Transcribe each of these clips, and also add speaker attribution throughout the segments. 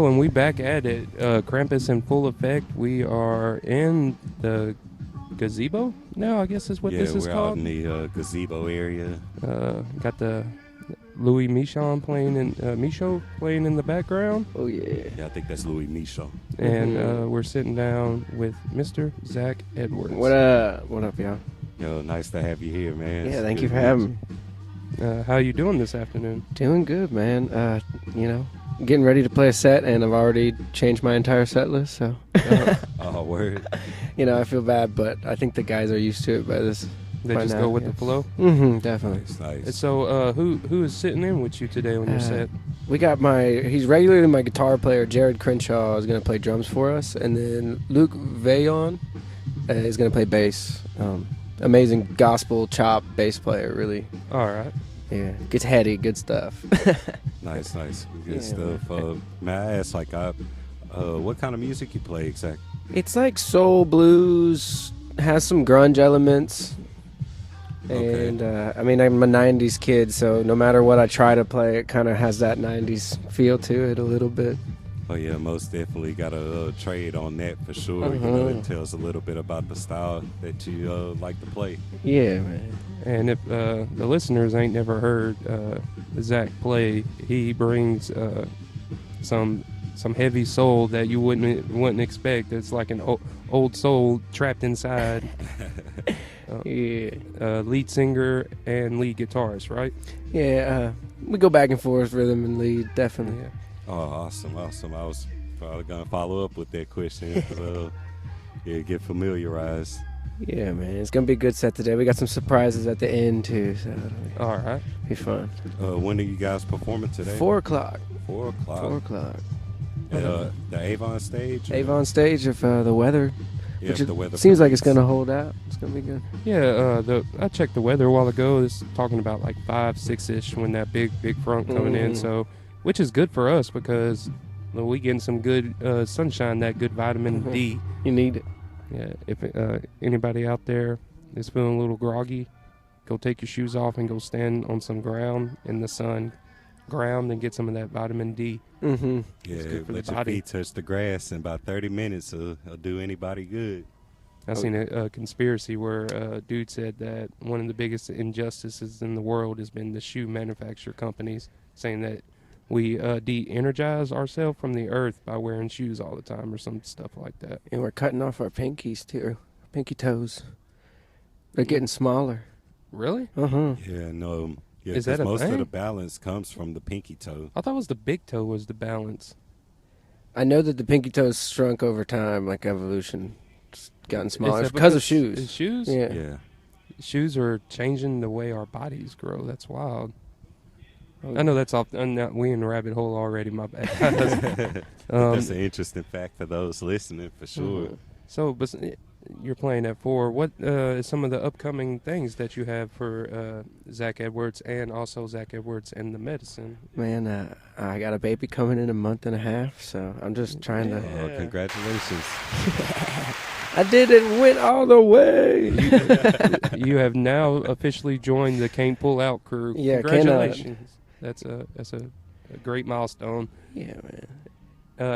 Speaker 1: Oh, and we back at it. Krampus in full effect. We are in the gazebo now, I guess is what this is
Speaker 2: we're
Speaker 1: called.
Speaker 2: out in the gazebo area.
Speaker 1: Got the Louis Michon playing in Michaud playing in the background.
Speaker 3: Oh yeah.
Speaker 2: Yeah, I think that's Louis Michon.
Speaker 1: And we're sitting down with Mr. Zach Edwards.
Speaker 3: What up? What up, y'all?
Speaker 2: Yo, nice to have you here, man.
Speaker 3: Yeah,
Speaker 2: It's
Speaker 3: thank
Speaker 2: good
Speaker 3: you for
Speaker 2: to
Speaker 3: having me.
Speaker 1: How you doing this afternoon?
Speaker 3: Doing good, man. Getting ready to play a set, and I've already changed my entire set list. So,
Speaker 2: Oh, word.
Speaker 3: I feel bad, but I think the guys are used to it by this.
Speaker 1: They
Speaker 3: by
Speaker 1: just
Speaker 3: now,
Speaker 1: go with
Speaker 3: yeah.
Speaker 1: the flow.
Speaker 3: Mm-hmm, definitely.
Speaker 2: Nice.
Speaker 1: So, who is sitting in with you today on your set?
Speaker 3: We got he's regularly my guitar player, Jared Crenshaw, is going to play drums for us. And then Luke Veillon is going to play bass. Amazing gospel chop bass player, really.
Speaker 1: All right.
Speaker 3: Yeah, gets heady, good stuff.
Speaker 2: Nice. Good
Speaker 3: Yeah,
Speaker 2: stuff. May I ask, what kind of music you play exactly?
Speaker 3: It's like soul blues, has some grunge elements.
Speaker 2: Okay.
Speaker 3: And, I'm a 90s kid, so no matter what I try to play, it kind of has that 90s feel to it a little bit.
Speaker 2: Oh, yeah, most definitely got a trade on that for sure. It tells a little bit about the style that you like to play.
Speaker 3: Yeah, man.
Speaker 1: And if the listeners ain't never heard Zach play, he brings some heavy soul that you wouldn't expect. It's like an old soul trapped inside. Lead singer and lead guitarist, right?
Speaker 3: Yeah, we go back and forth, rhythm and lead, definitely.
Speaker 1: Yeah.
Speaker 2: Oh, awesome. I was probably going to follow up with that question. Get familiarized.
Speaker 3: Yeah, man. It's going to be a good set today. We got some surprises at the end, too, so it'll
Speaker 1: All right.
Speaker 3: be fun.
Speaker 2: When are you guys performing today?
Speaker 3: 4 o'clock.
Speaker 2: 4 o'clock.
Speaker 3: 4 o'clock.
Speaker 2: The Avon stage? or-
Speaker 3: Avon stage if the weather,
Speaker 2: Yeah,
Speaker 3: which
Speaker 2: if the weather
Speaker 3: seems like it's
Speaker 2: permits.
Speaker 3: going to hold out. It's going to be good.
Speaker 1: Yeah, I checked the weather a while ago. It's talking about like 5-6-ish when that big front coming in. So, which is good for us because we getting some good sunshine, that good vitamin D.
Speaker 3: You need it.
Speaker 1: Yeah, if anybody out there is feeling a little groggy, go take your shoes off and go stand on some ground in the sun, and get some of that vitamin D.
Speaker 3: Mm-hmm.
Speaker 2: Yeah,
Speaker 1: good for the
Speaker 2: let your
Speaker 1: body.
Speaker 2: feet touch the grass in about 30 minutes. It'll do anybody good.
Speaker 1: I seen a conspiracy where a dude said that one of the biggest injustices in the world has been the shoe manufacturer companies saying that we de-energize ourselves from the earth by wearing shoes all the time or some stuff like that.
Speaker 3: And we're cutting off our pinkies, too. Pinky toes. They're getting smaller.
Speaker 1: Really?
Speaker 3: Uh-huh.
Speaker 2: Yeah, no. Yeah,
Speaker 1: Is that
Speaker 2: 'cause
Speaker 1: a
Speaker 2: most
Speaker 1: thing?
Speaker 2: of the balance comes from the pinky toe.
Speaker 1: I thought it was the big toe was the balance.
Speaker 3: I know that the pinky toes shrunk over time, like evolution. It's gotten smaller
Speaker 1: Is that
Speaker 3: because of shoes.
Speaker 1: Is shoes?
Speaker 3: Yeah.
Speaker 2: Yeah.
Speaker 1: Shoes are changing the way our bodies grow. That's wild. I know that's off. We in the rabbit hole already. My bad.
Speaker 2: That's an interesting fact for those listening, for sure.
Speaker 1: So, but you're playing at 4. What is some of the upcoming things that you have for Zach Edwards and also Zach Edwards and the Medicine?
Speaker 3: Man, I got a baby coming in a month and a half, so I'm just trying to...
Speaker 2: Oh, congratulations.
Speaker 3: I did it, went all the way!
Speaker 1: You have now officially joined the Can't Pull Out crew.
Speaker 3: Yeah,
Speaker 1: Congratulations. That's a great milestone.
Speaker 3: Yeah, man.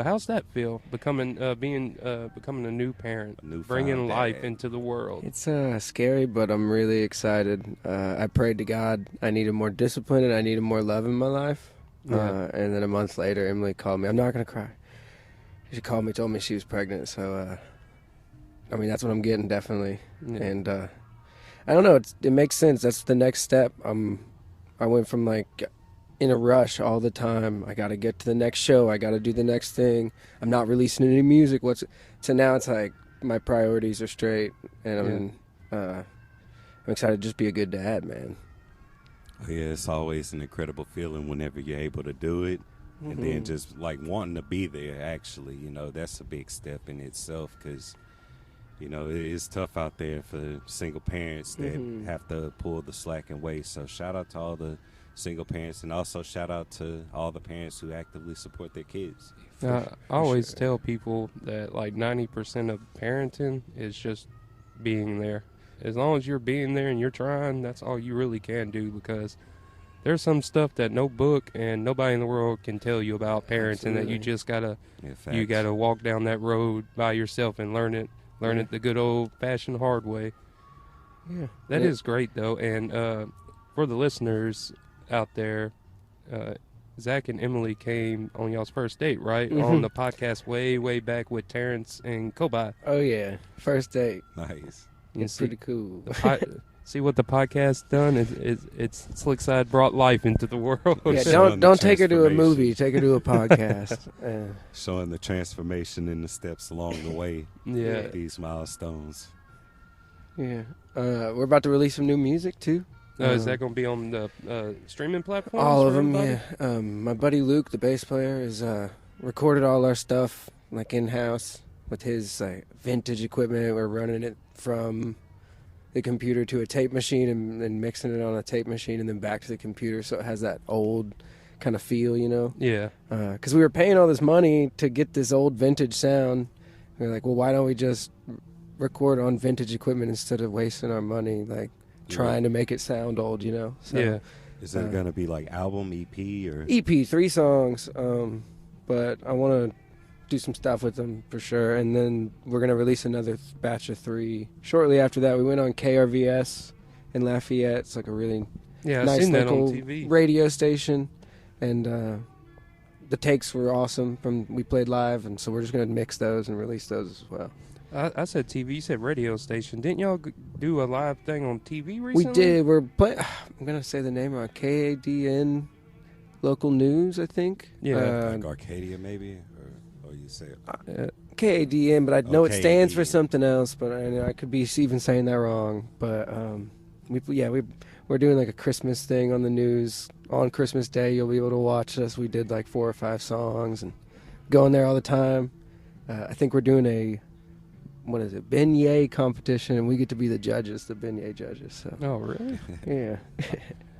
Speaker 1: How's that feel, becoming a new parent,
Speaker 2: A newfound
Speaker 1: bringing life
Speaker 2: dad.
Speaker 1: into the world?
Speaker 3: It's scary, but I'm really excited. I prayed to God I needed more discipline and I needed more love in my life.
Speaker 1: Yeah.
Speaker 3: And then a month later, Emily called me. I'm not going to cry. She called me, told me she was pregnant. So, that's what I'm getting, definitely.
Speaker 1: Yeah.
Speaker 3: And I don't know. It makes sense. That's the next step. I went from in a rush all the time. I got to get to the next show. I got to do the next thing. I'm not releasing any music. So now it's like my priorities are straight, and I'm excited to just be a good dad, man.
Speaker 2: Oh, yeah, it's always an incredible feeling whenever you're able to do it. And then just wanting to be there, actually, that's a big step in itself because, it's tough out there for single parents that have to pull the slack and wait. So shout out to all the single parents, and also shout out to all the parents who actively support their kids.
Speaker 1: I always tell people that 90% of parenting is just being there. As long as you're being there and you're trying, that's all you really can do, because there's some stuff that no book and nobody in the world can tell you about parenting, and that you
Speaker 3: Absolutely.
Speaker 1: just gotta
Speaker 2: Yeah,
Speaker 1: you
Speaker 2: facts.
Speaker 1: gotta walk down that road by yourself and learn it
Speaker 3: Yeah.
Speaker 1: the good old fashioned hard way.
Speaker 3: Yeah.
Speaker 1: That
Speaker 3: Yeah.
Speaker 1: is great though, and for the listeners out there, Zach and Emily came on y'all's first date, right?
Speaker 3: Mhm.
Speaker 1: On the podcast way back with Terrence and Kobai.
Speaker 3: Oh yeah, first date.
Speaker 2: Nice.
Speaker 1: You
Speaker 3: It's
Speaker 1: see,
Speaker 3: pretty cool.
Speaker 1: see what the podcast done? It's Slickside brought life into the world.
Speaker 3: Yeah,
Speaker 2: Showing
Speaker 3: don't
Speaker 2: the
Speaker 3: take her to a
Speaker 2: transformation.
Speaker 3: movie. Take her to a podcast.
Speaker 2: Showing the transformation and the steps along the way.
Speaker 1: Yeah.
Speaker 2: These milestones.
Speaker 3: Yeah. We're about to release some new music too.
Speaker 1: Is that going to be on the streaming platforms?
Speaker 3: All of
Speaker 1: for
Speaker 3: them?
Speaker 1: everybody?
Speaker 3: Yeah. My buddy Luke, the bass player, is recorded all our stuff like in house with his vintage equipment. We're running it from the computer to a tape machine and mixing it on a tape machine and then back to the computer, so it has that old kind of feel, you know.
Speaker 1: Yeah.
Speaker 3: Because we were paying all this money to get this old vintage sound. We were like, well, why don't we just record on vintage equipment instead of wasting our money, like trying to make it sound old, you know? So,
Speaker 1: Yeah.
Speaker 2: Is it going to be like album, EP, or?
Speaker 3: EP, 3 songs, but I want to do some stuff with them for sure. And then we're going to release another batch of 3. Shortly after that, we went on KRVS in Lafayette. It's like a really
Speaker 1: Yeah, I've
Speaker 3: nice
Speaker 1: seen that on
Speaker 3: local
Speaker 1: TV.
Speaker 3: radio station. And the takes were awesome we played live, and so we're just going to mix those and release those as well.
Speaker 1: I said TV. You said radio station. Didn't y'all do a live thing on TV recently?
Speaker 3: We did. We're playing. I'm gonna say the name wrong. KADN local news, I think.
Speaker 1: Yeah.
Speaker 2: Like Arcadia, maybe? Or you say it?
Speaker 3: KADN, but I know it stands for
Speaker 2: KADN.
Speaker 3: something else. But I could be even saying that wrong. But we're doing like a Christmas thing on the news on Christmas Day. You'll be able to watch us. We did like 4 or 5 songs and going there all the time. I think we're doing a beignet competition, and we get to be the judges, the beignet judges. So
Speaker 1: Oh, really?
Speaker 3: yeah.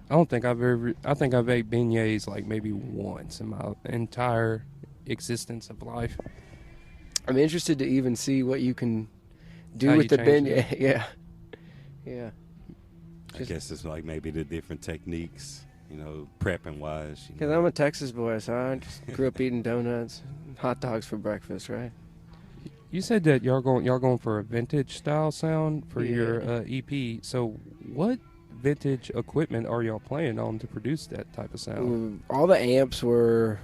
Speaker 1: I don't think I've ever. I think I've ate beignets like maybe once in my entire existence of life.
Speaker 3: I'm interested to even see what you can do
Speaker 1: How
Speaker 3: with
Speaker 1: you
Speaker 3: the
Speaker 1: change
Speaker 3: beignet. Yeah. Yeah.
Speaker 2: I guess it's like maybe the different techniques, prepping wise.
Speaker 3: Because I'm a Texas boy, so I just grew up eating donuts, and hot dogs for breakfast, right?
Speaker 1: You said that y'all going for a vintage style sound for your EP. So what vintage equipment are y'all playing on to produce that type of sound?
Speaker 3: All the amps were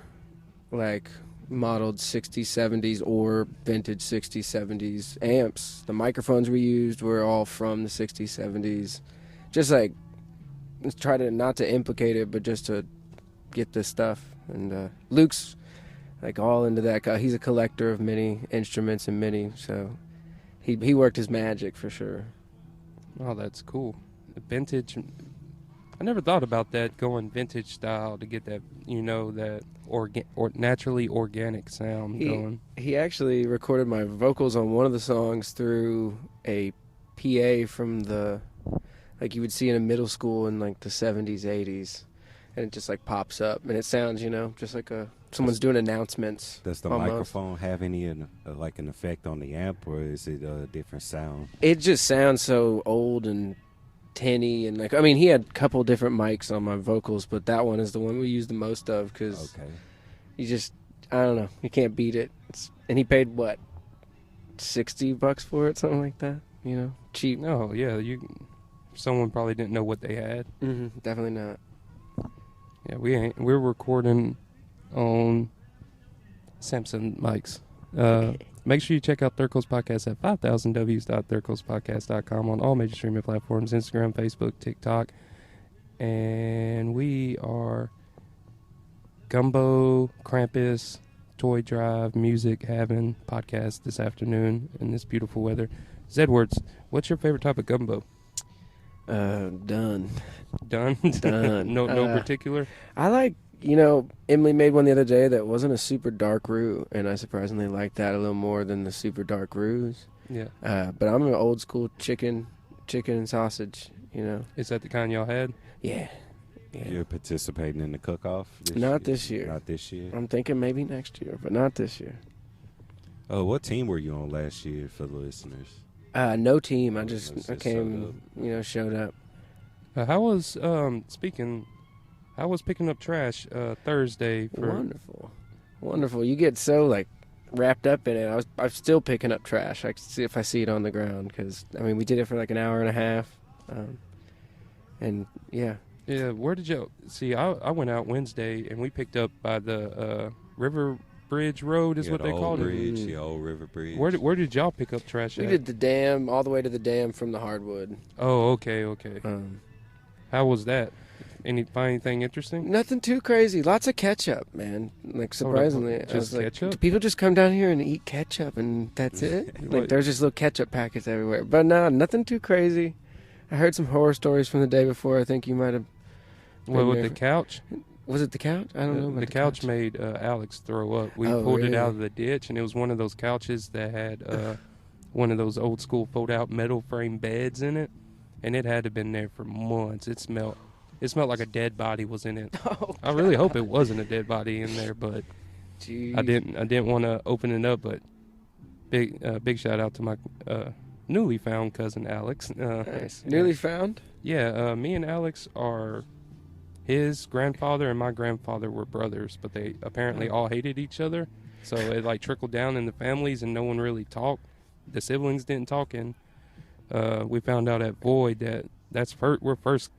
Speaker 3: like modeled 60s, 70s, or vintage 60s, 70s amps. The microphones we used were all from the 60s, 70s. Just like, let's try to not to implicate it, but just to get this stuff. And Luke's like all into that. He's a collector of many instruments and many, so he worked his magic for sure.
Speaker 1: Oh, that's cool. The vintage. I never thought about that, going vintage style to get that, that naturally organic sound going.
Speaker 3: He actually recorded my vocals on one of the songs through a PA from like you would see in a middle school in like the 70s, 80s. And it just like pops up, and it sounds, just like someone's doing announcements.
Speaker 2: Does the
Speaker 3: almost.
Speaker 2: microphone have any like an effect on the amp, or is it a different sound?
Speaker 3: It just sounds so old and tinny, and he had a couple different mics on my vocals, but that one is the one we use the most of because I don't know, you can't beat it. And he paid what, $60 for it, something like that, cheap.
Speaker 1: Oh yeah, someone probably didn't know what they had.
Speaker 3: Mm-hmm, definitely not.
Speaker 1: Yeah, we're recording on Samsung mics. Make sure you check out Third Coast Podcast at 5000ws.thirdcoastpodcast.com on all major streaming platforms, Instagram, Facebook, TikTok. And we are Gumbo, Krampus, Toy Drive, Music, having podcast this afternoon in this beautiful weather. Zedwards, what's your favorite type of gumbo?
Speaker 3: Done.
Speaker 1: Done?
Speaker 3: Done.
Speaker 1: No particular?
Speaker 3: I like, Emily made one the other day that wasn't a super dark roux, and I surprisingly liked that a little more than the super dark roux.
Speaker 1: Yeah.
Speaker 3: But I'm an old school chicken and sausage,
Speaker 1: Is that the kind y'all had?
Speaker 3: Yeah.
Speaker 2: You're participating in the cook-off?
Speaker 3: Not this year.
Speaker 2: Not this year?
Speaker 3: I'm thinking maybe next year, but not this year.
Speaker 2: Oh, what team were you on last year for the listeners?
Speaker 3: No team. I
Speaker 2: Just
Speaker 3: came, showed up.
Speaker 1: How was, speaking I was picking up trash Thursday for
Speaker 3: Wonderful. You get so like wrapped up in it. I'm still picking up trash. I can see if I see it on the ground because I mean we did it for like an hour and a half, and yeah.
Speaker 1: Yeah, where did you see? I went out Wednesday and we picked up by the River Bridge Road is what they called
Speaker 2: bridge,
Speaker 1: it.
Speaker 2: The old river bridge.
Speaker 1: Where did y'all pick up trash
Speaker 3: We
Speaker 1: at?
Speaker 3: did the dam all the way to the dam from the hardwood.
Speaker 1: Oh, okay. How was that? Find anything interesting?
Speaker 3: Nothing too crazy. Lots of ketchup, man. Like surprisingly, I was like,
Speaker 1: ketchup?
Speaker 3: do people just come down here and eat ketchup and that's it? Like
Speaker 1: What?
Speaker 3: there's just little ketchup packets everywhere. But no, nothing too crazy. I heard some horror stories from the day before. I think you might have.
Speaker 1: What with the couch?
Speaker 3: Was it the couch? I don't know. About
Speaker 1: The couch made Alex throw up. We pulled it out of the ditch, and it was one of those couches that had one of those old school fold-out metal frame beds in it, and it had to been there for months. It smelled like a dead body was in it.
Speaker 3: Oh,
Speaker 1: I really hope it wasn't a dead body in there, but
Speaker 3: geez.
Speaker 1: I didn't want to open it up. But big shout out to my newly found cousin Alex.
Speaker 3: Nice. Newly found?
Speaker 1: Yeah, me and Alex are. His grandfather and my grandfather were brothers, but they apparently all hated each other. So it like trickled down in the families, and no one really talked. The siblings didn't talk, and we found out at Boyd that we're first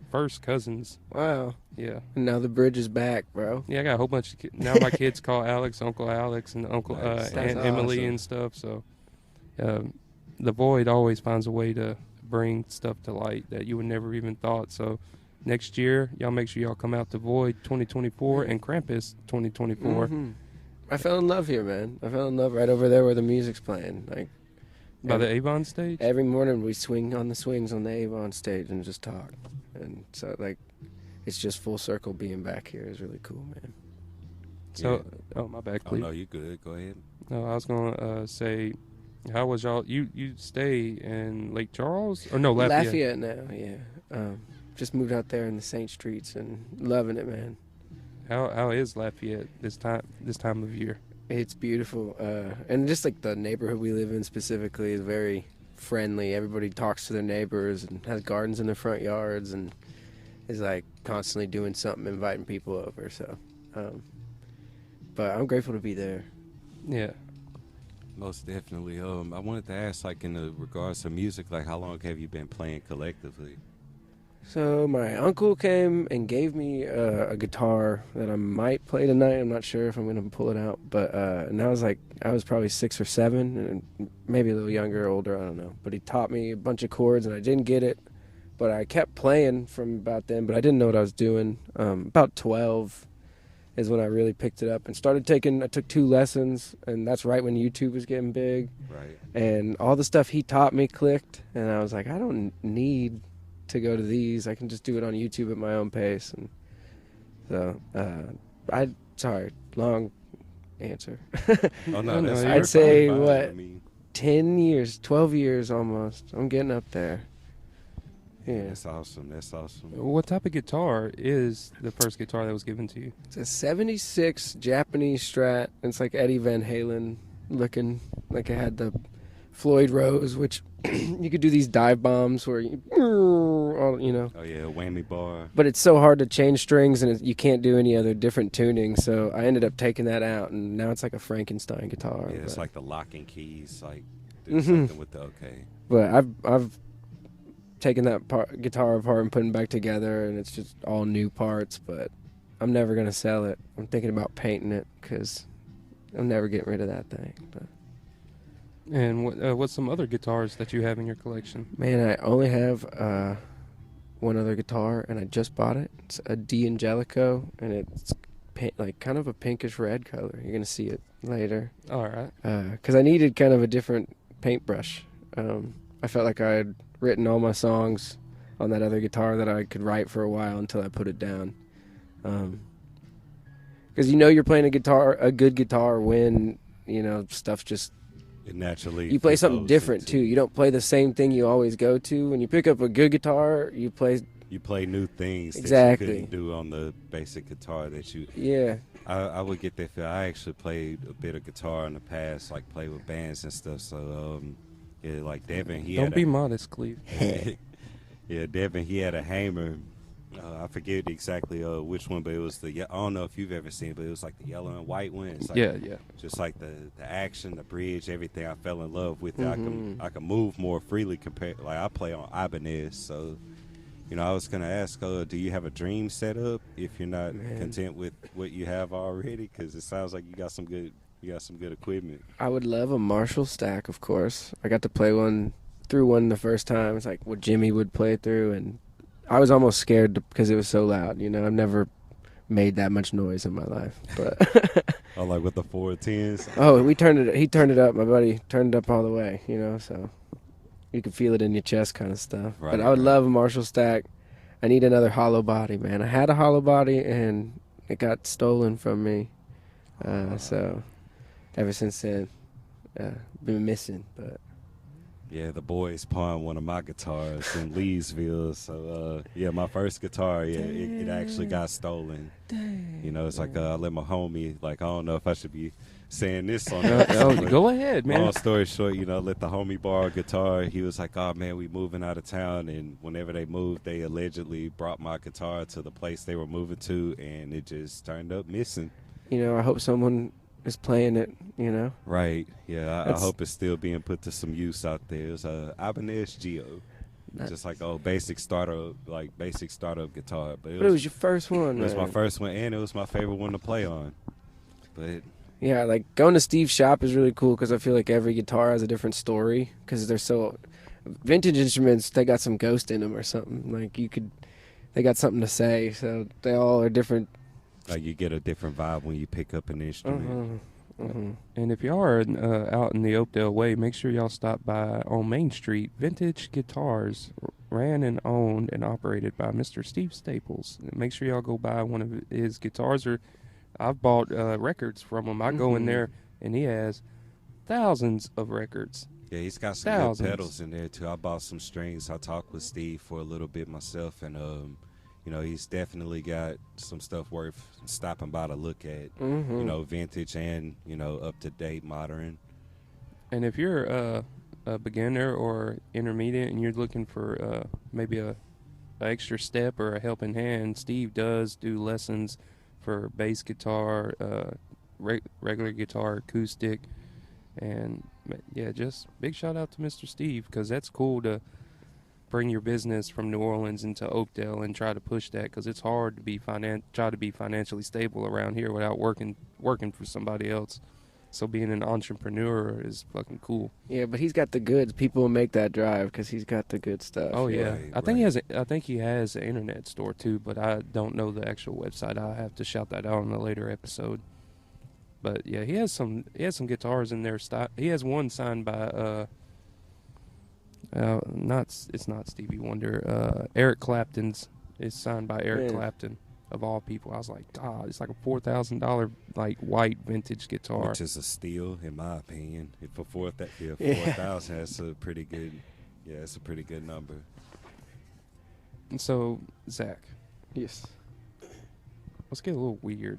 Speaker 1: cousins.
Speaker 3: Wow.
Speaker 1: Yeah.
Speaker 3: And now the bridge is back, bro.
Speaker 1: Yeah, I got a whole bunch of now my kids call Alex Uncle Alex and Uncle
Speaker 2: Nice.
Speaker 1: Aunt
Speaker 3: That's
Speaker 1: Emily
Speaker 3: awesome.
Speaker 1: and stuff. So the Boyd always finds a way to bring stuff to light that you would never even thought. So. Next year, y'all make sure y'all come out to Void 2024 and Krampus 2024.
Speaker 3: Mm-hmm. I fell in love here, man. I fell in love right over there where the music's playing. Like
Speaker 1: By the Avon stage?
Speaker 3: every morning we swing on the swings on the Avon stage and just talk. And so like it's just full circle being back here is really cool, man.
Speaker 1: So, oh, my bad,
Speaker 2: Oh,
Speaker 1: Cleve.
Speaker 2: no, you good. Go ahead.
Speaker 1: No, I was going to say, how was y'all? You stay in Lake Charles? Or no, Lafayette.
Speaker 3: Now, yeah. Just moved out there in the St. Streets and loving it, man.
Speaker 1: How is Lafayette this time of year?
Speaker 3: It's beautiful. And just like the neighborhood we live in specifically is very friendly. Everybody talks to their neighbors and has gardens in their front yards and is like constantly doing something, inviting people over. So, but I'm grateful to be there.
Speaker 1: Yeah.
Speaker 2: Most definitely. I wanted to ask, like, in the regards to music, like, how long have you been playing collectively?
Speaker 3: So my uncle came and gave me a guitar that I might play tonight. I'm not sure if I'm going to pull it out. But and I was probably 6 or 7, and maybe a little younger or older, I don't know. But he taught me a bunch of chords, and I didn't get it. But I kept playing from about then, but I didn't know what I was doing. About 12 is when I really picked it up and I took 2 lessons, and that's right when YouTube was getting big.
Speaker 2: Right.
Speaker 3: And all the stuff he taught me clicked, and I was like, I don't need to go to these. I can just do it on YouTube at my own pace. And so sorry, long answer.
Speaker 2: Oh,
Speaker 1: no,
Speaker 2: that's
Speaker 1: you're
Speaker 3: I'd say
Speaker 2: fine.
Speaker 3: what,
Speaker 2: I mean,
Speaker 3: 10 years, 12 years almost. I'm getting up there. Yeah.
Speaker 2: That's awesome. That's awesome.
Speaker 1: What type of guitar is the first guitar that was given to you?
Speaker 3: It's a 76 Japanese Strat. It's like Eddie Van Halen looking, like it had the Floyd Rose, which you could do these dive bombs where you know.
Speaker 2: Oh, yeah, whammy bar.
Speaker 3: But it's so hard to change strings, and you can't do any other different tuning. So I ended up taking that out, and now it's like a Frankenstein guitar.
Speaker 2: Yeah, it's
Speaker 3: but,
Speaker 2: like the locking keys, like, do
Speaker 3: Mhm.
Speaker 2: something with the, okay.
Speaker 3: But I've taken that guitar apart and putting it back together, and it's just all new parts. But I'm never gonna sell it. I'm thinking about painting it because I'm never getting rid of that thing. But
Speaker 1: And what's some other guitars that you have in your collection?
Speaker 3: man, I only have one other guitar, and I just bought it. It's a D'Angelico, and it's like kind of a pinkish red color. You're gonna see it later.
Speaker 1: All right.
Speaker 3: Because I needed kind of a different paintbrush. I felt like I had written all my songs on that other guitar that I could write for a while until I put it down. Because you're playing a good guitar when stuff's just.
Speaker 2: It naturally.
Speaker 3: You play something
Speaker 2: flows
Speaker 3: different
Speaker 2: into-
Speaker 3: too. You don't play the same thing you always go to. When you pick up a good guitar, you play.
Speaker 2: You play new things
Speaker 3: Exactly.
Speaker 2: that you couldn't do on the basic guitar that you.
Speaker 3: Yeah.
Speaker 2: I would get that feel. I actually played a bit of guitar in the past, like play with bands and stuff. So, yeah, like Devin,
Speaker 1: Don't be modest, Cleve.
Speaker 2: Yeah, Devin, he had a hammer, I forget exactly which one, but it was I don't know if you've ever seen it, but it was like the yellow and white one. It's like,
Speaker 1: Yeah.
Speaker 2: just like the action, the bridge, everything. I fell in love with it.
Speaker 3: Mm-hmm.
Speaker 2: I can move more freely compared. Like I play on Ibanez, so I was gonna ask, do you have a dream setup if you're not content with what you have already? Because it sounds like you got some good equipment.
Speaker 3: I would love a Marshall stack, of course. I got to play through one the first time. It's like what Jimmy would play through, and I was almost scared because it was so loud. I've never made that much noise in my life. But
Speaker 2: Oh, like with the 410s?
Speaker 3: he turned it up. My buddy turned it up all the way, so you could feel it in your chest kind of stuff.
Speaker 2: Right,
Speaker 3: but I would
Speaker 2: right.
Speaker 3: love a Marshall stack. I need another hollow body, man. I had a hollow body, and it got stolen from me. So ever since then, been missing. But
Speaker 2: Yeah, the boys pawned one of my guitars in Leesville. So, my first guitar, it actually got stolen.
Speaker 3: dang.
Speaker 2: It's like I let my homie, like, I don't know if I should be saying this on
Speaker 1: Go ahead, man.
Speaker 2: Long story short, let the homie borrow a guitar. He was like, oh, man, we moving out of town. And whenever they moved, they allegedly brought my guitar to the place they were moving to, and it just turned up missing.
Speaker 3: I hope someone is playing it,
Speaker 2: Right. Yeah, I hope it's still being put to some use out there. It's a Ibanez Geo. Just like basic startup guitar. But
Speaker 3: it was your first one,
Speaker 2: It was my
Speaker 3: man.
Speaker 2: first one, and it was my favorite one to play on. But
Speaker 3: Yeah, like going to Steve's shop is really cool because I feel like every guitar has a different story because they're so vintage instruments. They got some ghost in them or something. Like they got something to say. So they all are different.
Speaker 2: like you get a different vibe when you pick up an instrument.
Speaker 1: And if y'all are out in the Oakdale way, make sure y'all stop by on Main Street. Vintage Guitars, ran and owned and operated by Mr. Steve Staples. Make sure y'all go buy one of his guitars. Or I've bought records from him. I go in there and he has thousands of records.
Speaker 2: Yeah, he's got some
Speaker 1: Thousands.
Speaker 2: good pedals in there too. I bought some strings. I talked with Steve for a little bit myself, and he's definitely got some stuff worth stopping by to look at. Vintage and up to date, modern.
Speaker 1: And if you're a beginner or intermediate and you're looking for maybe a extra step or a helping hand, Steve does do lessons for bass guitar, regular guitar, acoustic, and just big shout out to Mr. Steve, because that's cool to bring your business from New Orleans into Oakdale and try to push that, because it's hard to try to be financially stable around here without working for somebody else. So being an entrepreneur is fucking cool.
Speaker 3: Yeah, but he's got the goods. People will make that drive because he's got the good stuff.
Speaker 1: Oh yeah,
Speaker 2: Right,
Speaker 1: I think he has an internet store too, but I don't know the actual website. I'll have to shout that out in a later episode. But yeah, he has some guitars in there. He has one signed by it's not Stevie Wonder. Eric Clapton's is signed by Eric Clapton, of all people. I was like, God, it's like a $4,000 like white vintage guitar,
Speaker 2: Which is a steal, in my opinion. For 4,000, that's a pretty good. Yeah, it's a pretty good number.
Speaker 1: And so, Zach,
Speaker 3: Yes.
Speaker 1: let's get a little weird.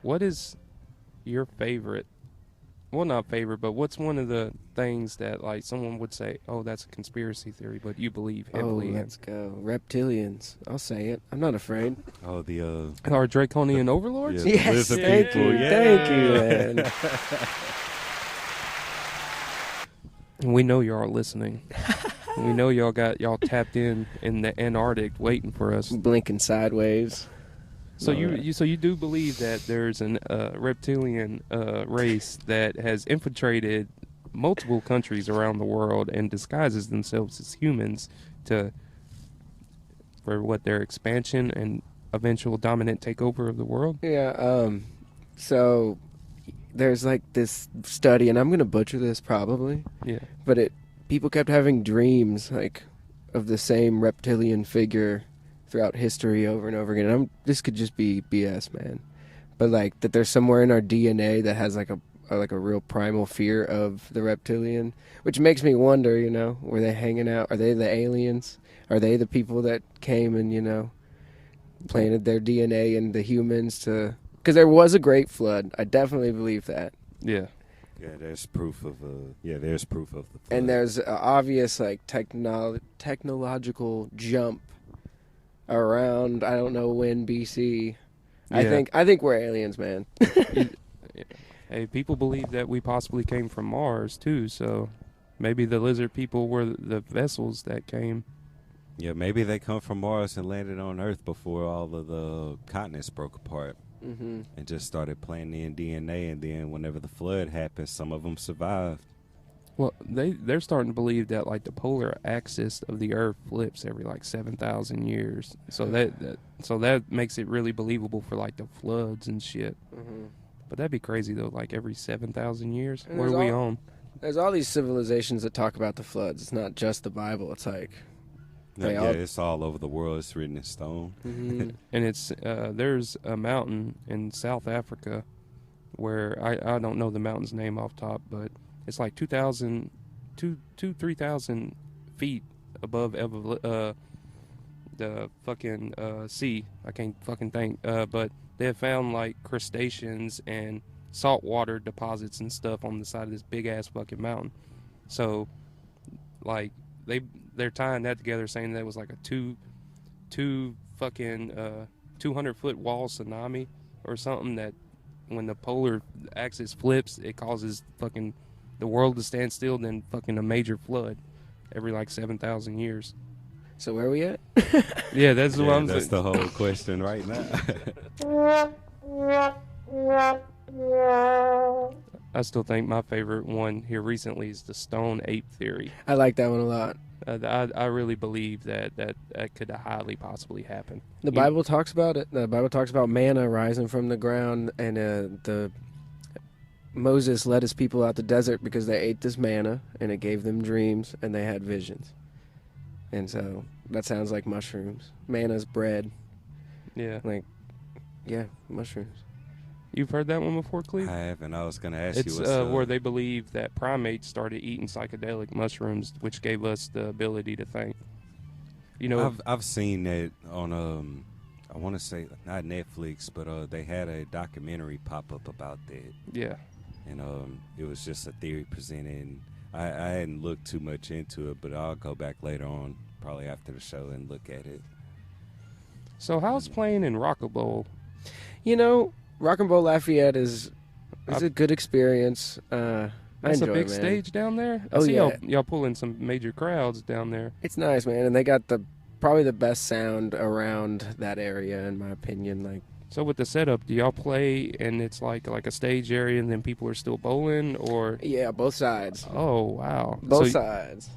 Speaker 1: What is your favorite? Well, not favorite, but what's one of the things that like someone would say, "Oh, that's a conspiracy theory," but you believe heavily in?
Speaker 3: Let's go. Reptilians. I'll say it. I'm not afraid.
Speaker 2: Oh, the
Speaker 1: Our draconian overlords?
Speaker 2: Yeah.
Speaker 3: Yes,
Speaker 2: lizard
Speaker 3: thank
Speaker 2: people,
Speaker 3: you.
Speaker 2: yeah.
Speaker 3: Thank you, man.
Speaker 1: And we know y'all are listening. We know y'all tapped in the Antarctic waiting for us.
Speaker 3: Blinking sideways.
Speaker 1: So
Speaker 3: All right.
Speaker 1: you do believe that there's an reptilian race that has infiltrated multiple countries around the world and disguises themselves as humans for their expansion and eventual dominant takeover of the world?
Speaker 3: Yeah, so there's like this study, and I'm going to butcher this probably,
Speaker 1: Yeah.
Speaker 3: but people kept having dreams like of the same reptilian figure throughout history over and over again. And this could just be BS, man. But like that there's somewhere in our DNA that has like a real primal fear of the reptilian, which makes me wonder, were they hanging out? Are they the aliens? Are they the people that came and, planted their DNA in the humans because there was a great flood. I definitely believe that.
Speaker 1: Yeah.
Speaker 2: Yeah, there's proof of the flood.
Speaker 3: And there's an obvious like technological jump around I don't know when BC.
Speaker 1: Yeah.
Speaker 3: I think we're aliens, man.
Speaker 1: Hey, people believe that we possibly came from Mars too, so maybe the lizard people were the vessels that came.
Speaker 2: Yeah, maybe they come from Mars and landed on Earth before all of the continents broke apart
Speaker 3: Hmm.
Speaker 2: and just started planting in DNA. And then whenever the flood happened, some of them survived.
Speaker 1: Well, they're starting to believe that like the polar axis of the Earth flips every like 7,000 years. So that makes it really believable for like the floods and shit.
Speaker 3: Hmm.
Speaker 1: But that'd be crazy though. Like every 7,000 years,
Speaker 3: And
Speaker 1: what are we on?
Speaker 3: There's all these civilizations that talk about the floods. It's not just the Bible. It's like they
Speaker 2: Yeah,
Speaker 3: all.
Speaker 2: it's all over the world. It's written in stone.
Speaker 3: Mhm.
Speaker 1: And it's there's a mountain in South Africa where I don't know the mountain's name off top, but it's like 3,000 feet above the fucking sea. I can't fucking think. But they have found like crustaceans and saltwater deposits and stuff on the side of this big ass fucking mountain. So, like they're tying that together, saying that it was like a two fucking 200-foot wall tsunami or something, that when the polar axis flips, it causes fucking the world to stand still, then fucking a major flood every like 7,000 years.
Speaker 3: So where are we at?
Speaker 1: Yeah, that's what
Speaker 2: Yeah,
Speaker 1: I'm
Speaker 2: that's
Speaker 1: saying.
Speaker 2: the whole question right now.
Speaker 1: I still think my favorite one here recently is the stone ape theory.
Speaker 3: I like that one a lot.
Speaker 1: I really believe that could highly possibly happen.
Speaker 3: The Bible talks about it. The Bible talks about manna rising from the ground, and the Moses led his people out the desert because they ate this manna, and it gave them dreams, and they had visions. And so that sounds like mushrooms. Manna's bread.
Speaker 1: Yeah.
Speaker 3: Like, yeah, mushrooms.
Speaker 1: You've heard that one before, Cleve?
Speaker 2: I haven't. I was going to ask
Speaker 1: It's
Speaker 2: you what's
Speaker 1: where they believe that primates started eating psychedelic mushrooms, which gave us the ability to think. You know,
Speaker 2: I've seen that on I want to say not Netflix, but they had a documentary pop up about that,
Speaker 1: yeah.
Speaker 2: and it was just a theory presented. And I hadn't looked too much into it, but I'll go back later on, probably after the show, and look at it.
Speaker 1: So how's playing in Rockable?
Speaker 3: You know, Rock and Roll Lafayette is a good experience. I
Speaker 1: That's
Speaker 3: enjoy
Speaker 1: a big
Speaker 3: it, man.
Speaker 1: stage down there. I
Speaker 3: Oh,
Speaker 1: see
Speaker 3: yeah.
Speaker 1: y'all pulling some major crowds down there.
Speaker 3: It's nice, man, and they got probably the best sound around that area, in my opinion. Like,
Speaker 1: So with the setup, do y'all play and it's like a stage area and then people are still bowling, or?
Speaker 3: yeah, both sides,
Speaker 1: Oh wow,
Speaker 3: both sides.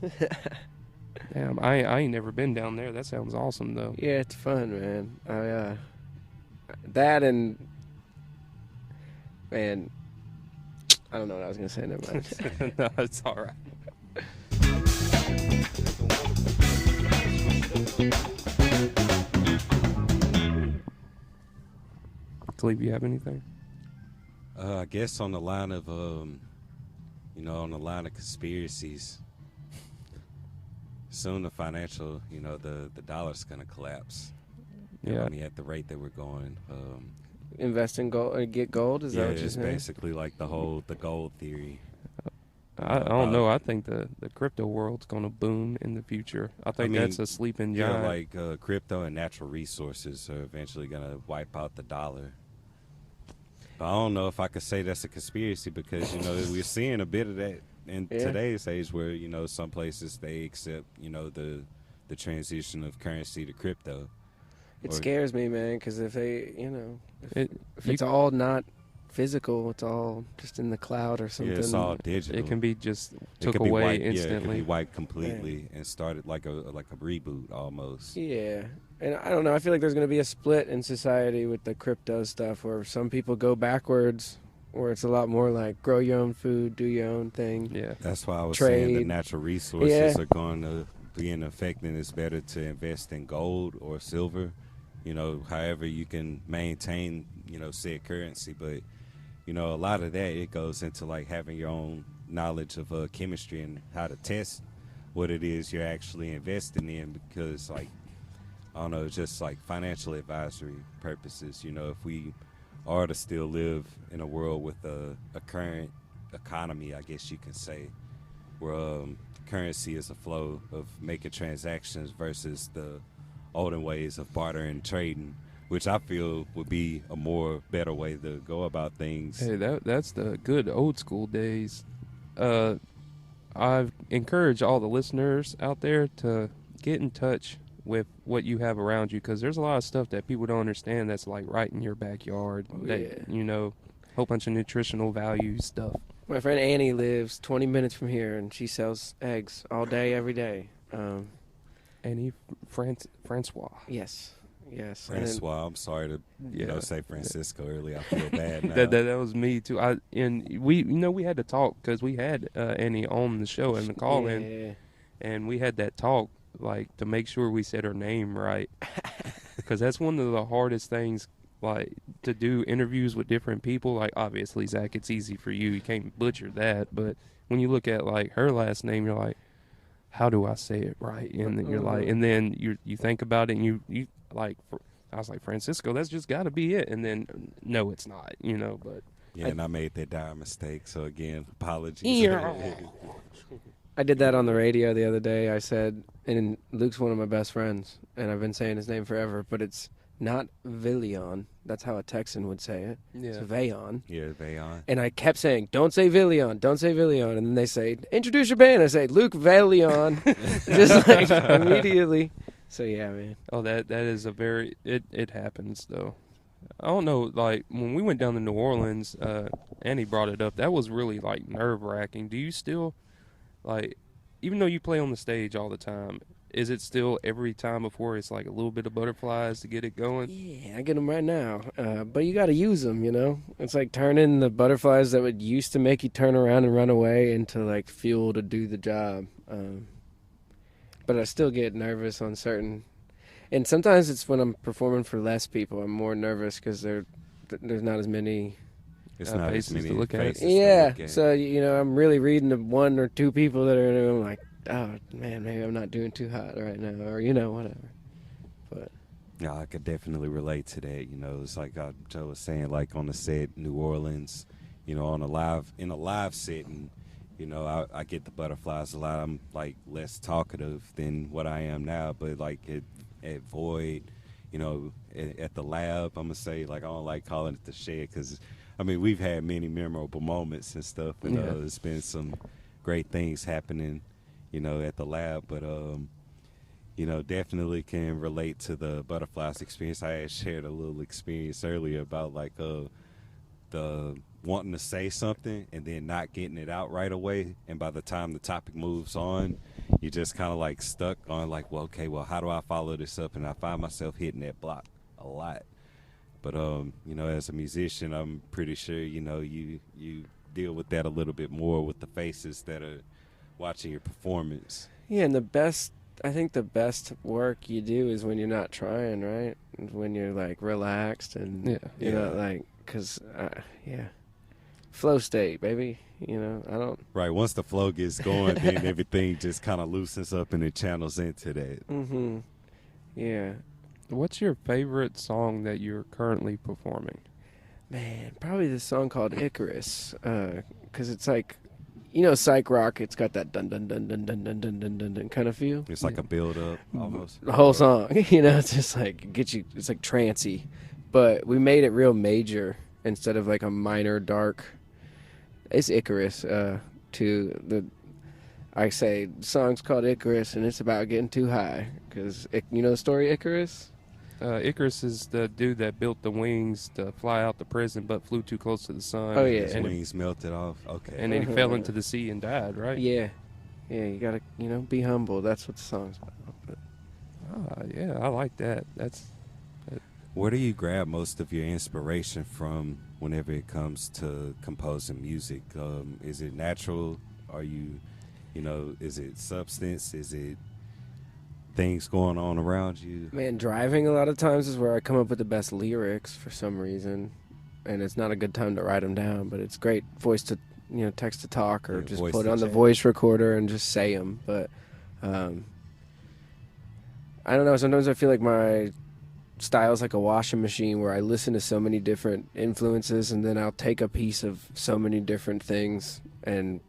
Speaker 1: Damn, I ain't never been down there. That sounds awesome though.
Speaker 3: Yeah, it's fun, man. That and man, I don't know what I was gonna say. Never mind.
Speaker 1: No, it's all right. Cleve, you have anything?
Speaker 2: I guess on the line of on the line of conspiracies. Soon the financial, the dollar's gonna collapse.
Speaker 1: Yeah.
Speaker 2: I mean, at the rate that we're going.
Speaker 3: Invest in gold or get gold. Is that what you're
Speaker 2: it's
Speaker 3: saying?
Speaker 2: basically like the gold theory.
Speaker 1: I don't know. I think the crypto world's going to boom in the future. I think that's a sleeping
Speaker 2: Yeah,
Speaker 1: giant.
Speaker 2: like crypto and natural resources are eventually gonna wipe out the dollar. But I don't know if I could say that's a conspiracy because we're seeing a bit of that in today's age, where some places they accept the transition of currency to crypto.
Speaker 3: It scares me, man, because if they, if
Speaker 1: You-
Speaker 3: it's all not physical, it's all just in the cloud or something.
Speaker 2: Yeah, it's all digital.
Speaker 1: it can be just
Speaker 2: It
Speaker 1: took
Speaker 2: could be
Speaker 1: away
Speaker 2: wiped,
Speaker 1: instantly.
Speaker 2: Yeah, it could be wiped completely and started like a reboot almost.
Speaker 3: Yeah, and I don't know. I feel like there's going to be a split in society with the crypto stuff, where some people go backwards, where it's a lot more like grow your own food, do your own thing.
Speaker 1: Yeah.
Speaker 2: That's why I was saying the
Speaker 3: Trade.
Speaker 2: natural resources
Speaker 3: Yeah.
Speaker 2: are going to be in effect, and it's better to invest in gold or silver. However you can maintain, said currency, but a lot of that, it goes into like having your own knowledge of chemistry and how to test what it is you're actually investing in, because like, I don't know, just like financial advisory purposes, if we are to still live in a world with a current economy, I guess you can say, where currency is a flow of making transactions versus the olden ways of barter and trading, which I feel would be a more better way to go about things.
Speaker 1: Hey, that's the good old school days. I've encouraged all the listeners out there to get in touch with what you have around you, because there's a lot of stuff that people don't understand that's like right in your backyard. Whole bunch of nutritional value stuff.
Speaker 3: My friend Annie lives 20 minutes from here, and she sells eggs all day, every day.
Speaker 1: Annie Francois.
Speaker 3: Yes.
Speaker 2: Francois, I'm sorry to say Francisco earlier. I feel bad now.
Speaker 1: that was me too. We had to talk because we had Annie on the show and the call in, and we had that talk like to make sure we said her name right, because that's one of the hardest things. Like, to do interviews with different people, like, obviously, Zach, it's easy for you. You can't butcher that. But when you look at, like, her last name, you're like, how do I say it right? And then you're like, and then you think about it, and you like, I was like, Francisco, that's just got to be it. And then, no, it's not, but.
Speaker 2: Yeah, and I made that dire mistake. So, again, apologies.
Speaker 3: I did that on the radio the other day. I said, and Luke's one of my best friends, and I've been saying his name forever, but it's not Villion. That's how a Texan would say it.
Speaker 1: Yeah.
Speaker 3: It's Vayon.
Speaker 2: Yeah, Vayon.
Speaker 3: And I kept saying, don't say Villion, don't say Villion. And then they say, introduce your band. I say, Luke Villion. Just like immediately. So, yeah, man.
Speaker 1: Oh, that is a very, it happens, though. I don't know, like, when we went down to New Orleans, Annie brought it up, that was really, like, nerve-wracking. Do you still, like, even though you play on the stage all the time, is it still every time before it's like a little bit of butterflies to get it going?
Speaker 3: Yeah, I get them right now. But you got to use them, It's like turning the butterflies that would used to make you turn around and run away into like fuel to do the job. But I still get nervous on certain. And sometimes it's when I'm performing for less people. I'm more nervous because there's not as many.
Speaker 2: It's not
Speaker 1: faces
Speaker 2: as many
Speaker 1: to look at.
Speaker 2: faces
Speaker 3: Yeah,
Speaker 2: to look at.
Speaker 3: so I'm really reading the one or two people that are in it. I'm like, oh man, maybe I'm not doing too hot right now, or whatever. But
Speaker 2: yeah, I could definitely relate to that. It's like Joe was saying, like on the set, New Orleans, in a live setting, I get the butterflies a lot. I'm like less talkative than what I am now, but like at Void, at the lab, I'm gonna say, like, I don't like calling it the shed because, I mean, we've had many memorable moments and stuff, and there's been some great things happening, at the lab, but definitely can relate to the butterflies experience. I had shared a little experience earlier about like the wanting to say something and then not getting it out right away, and by the time the topic moves on, you're just kind of like stuck on like, well, how do I follow this up? And I find myself hitting that block a lot. But as a musician, I'm pretty sure you deal with that a little bit more with the faces that are watching your performance.
Speaker 3: yeah, and I think the best work you do is when you're not trying, right? When you're like relaxed and like, cause flow state, baby. I don't.
Speaker 2: Right. Once the flow gets going, then everything just kind of loosens up and it channels into that.
Speaker 3: Mm-hmm. Yeah.
Speaker 1: What's your favorite song that you're currently performing?
Speaker 3: Man, probably this song called Icarus, because it's like, psych rock. It's got that dun dun dun dun dun dun dun dun dun dun kind of feel.
Speaker 2: It's like a build up almost.
Speaker 3: The whole song, it's just like get you. It's like trancey, but we made it real major instead of like a minor dark. It's Icarus. I say the song's called Icarus, and it's about getting too high. Because the story Icarus.
Speaker 1: Icarus is the dude that built the wings to fly out the prison, but flew too close to the sun.
Speaker 3: Oh, yeah.
Speaker 2: His wings melted off. Okay.
Speaker 1: And then he fell into the sea and died, right?
Speaker 3: Yeah. Yeah, you gotta, be humble. That's what the song's about. But.
Speaker 1: Yeah, I like that.
Speaker 2: Where do you grab most of your inspiration from whenever it comes to composing music? Is it natural? Are you, is it substance? Is it things going on around you?
Speaker 3: Man, driving a lot of times is where I come up with the best lyrics for some reason, and it's not a good time to write them down, but it's great voice to, text to talk, or just put on the voice recorder and just say them. But I don't know, sometimes I feel like my style is like a washing machine where I listen to so many different influences, and then I'll take a piece of so many different things and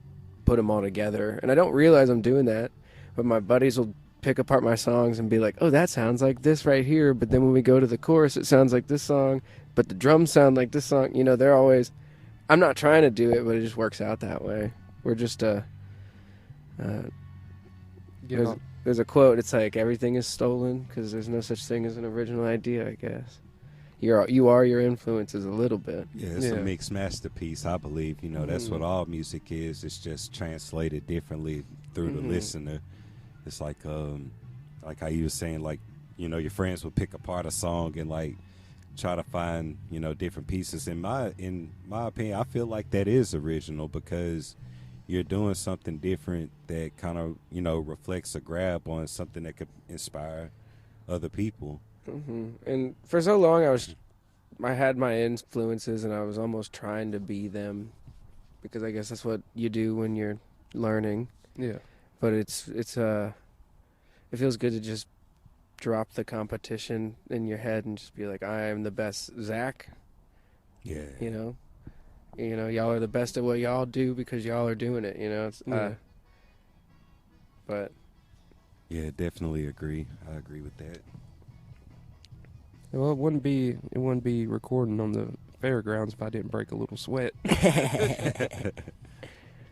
Speaker 3: put them all together, and I don't realize I'm doing that, but my buddies will pick apart my songs and be like, oh, that sounds like this right here. But then when we go to the chorus, it sounds like this song. But the drums sound like this song. You know, they're always. I'm not trying to do it, but it just works out that way. We're just there's a quote. It's like everything is stolen because there's no such thing as an original idea. I guess you are your influences a little bit.
Speaker 2: Yeah, it's a mixed masterpiece, I believe. You know, that's what all music is. It's just translated differently through the listener. It's like how you were saying, like, you know, your friends would pick apart a song and like try to find, you know, different pieces. In my opinion, I feel like that is original because you're doing something different that kind of, you know, reflects a grab on something that could inspire other people.
Speaker 3: And for so long, I had my influences, and I was almost trying to be them, because I guess that's what you do when you're learning.
Speaker 1: Yeah.
Speaker 3: But it feels good to just drop the competition in your head and just be like, I am the best Zach.
Speaker 2: Yeah.
Speaker 3: You know, y'all are the best at what y'all do because y'all are doing it. You know, but
Speaker 2: yeah, definitely agree. I agree with that.
Speaker 1: Well, it wouldn't be recording on the fairgrounds if I didn't break a little sweat.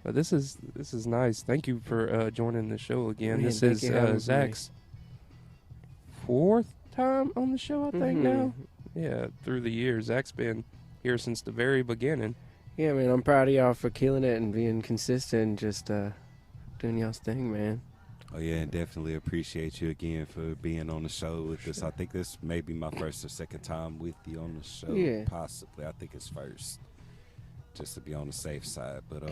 Speaker 1: But this is nice. Thank you for joining the show again.
Speaker 3: Man,
Speaker 1: this
Speaker 3: thank
Speaker 1: is
Speaker 3: you
Speaker 1: Zach's 4th time on the show, I think now. Yeah, through the years, Zach's been here since the very beginning.
Speaker 3: Yeah, man, I'm proud of y'all for killing it and being consistent, just doing y'all's thing, man.
Speaker 2: Oh, yeah, and definitely appreciate you again for being on the show with us. I think this may be my first or second time with you on the show.
Speaker 3: Yeah.
Speaker 2: Possibly. I think it's first, just to be on the safe side. But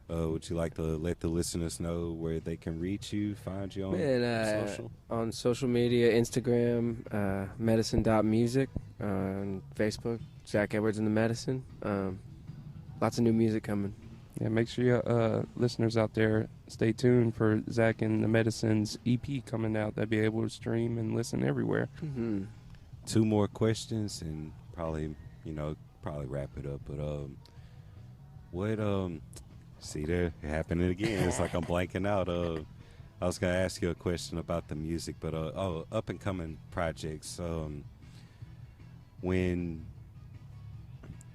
Speaker 2: would you like to let the listeners know where they can reach you, find you on social?
Speaker 3: On social media, Instagram, medicine.music, on Facebook, Zach Edwards and the Medicine. Lots of new music coming.
Speaker 1: Yeah, make sure you listeners out there stay tuned for Zach and the Medicine's EP coming out. They'll be able to stream and listen everywhere.
Speaker 2: 2 more questions and probably wrap it up. But see there, it happened again. It's like I'm blanking out. I was gonna ask you a question about the music, but up and coming projects. When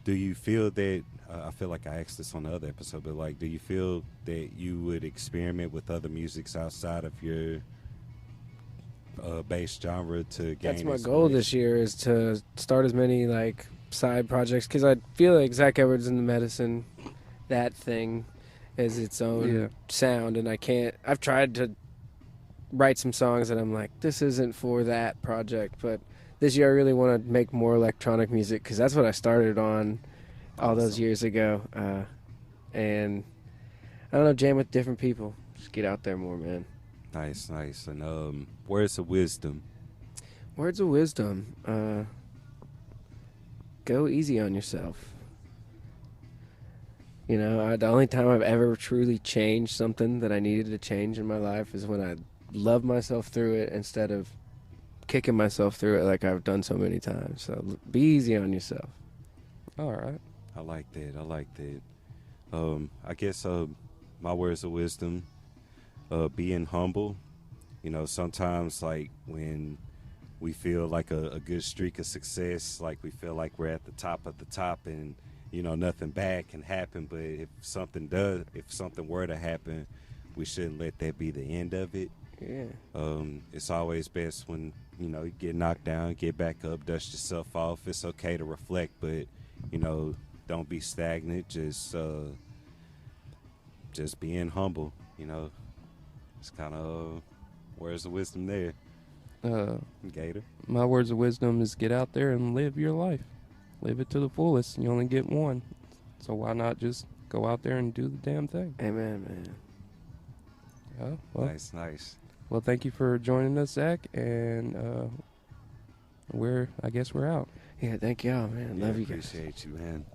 Speaker 2: do you feel that? I feel like I asked this on the other episode, but like, do you feel that you would experiment with other musics outside of your bass genre to gain?
Speaker 3: That's my goal this year, is to start as many like side projects, because I feel like Zach Edwards and the Medicine, that thing, is its own sound, and I've tried to write some songs that I'm like, this isn't for that project, but this year I really want to make more electronic music, because that's what I started on all those years ago, and I don't know, jam with different people, just get out there more, man.
Speaker 2: Nice. And words of wisdom.
Speaker 3: Go easy on yourself. You know, the only time I've ever truly changed something that I needed to change in my life is when I loved myself through it instead of kicking myself through it like I've done so many times. So be easy on yourself.
Speaker 1: All right.
Speaker 2: I like that. I guess my words of wisdom, being humble. You know, sometimes like when we feel like a good streak of success, like we feel like we're at the top of the top and, you know, nothing bad can happen. But if something were to happen, we shouldn't let that be the end of it.
Speaker 3: Yeah.
Speaker 2: It's always best when, you know, you get knocked down, get back up, dust yourself off. It's okay to reflect, but, you know, don't be stagnant. Just being humble, you know. It's kind of words of wisdom there. Gator.
Speaker 1: My words of wisdom is get out there and live your life. Live it to the fullest. You only get one. So why not just go out there and do the damn thing?
Speaker 3: Amen, man.
Speaker 1: Yeah, well,
Speaker 2: Nice.
Speaker 1: Well, thank you for joining us, Zach, and I guess we're out.
Speaker 3: Yeah, thank y'all, man. Love you guys.
Speaker 2: Appreciate you, man.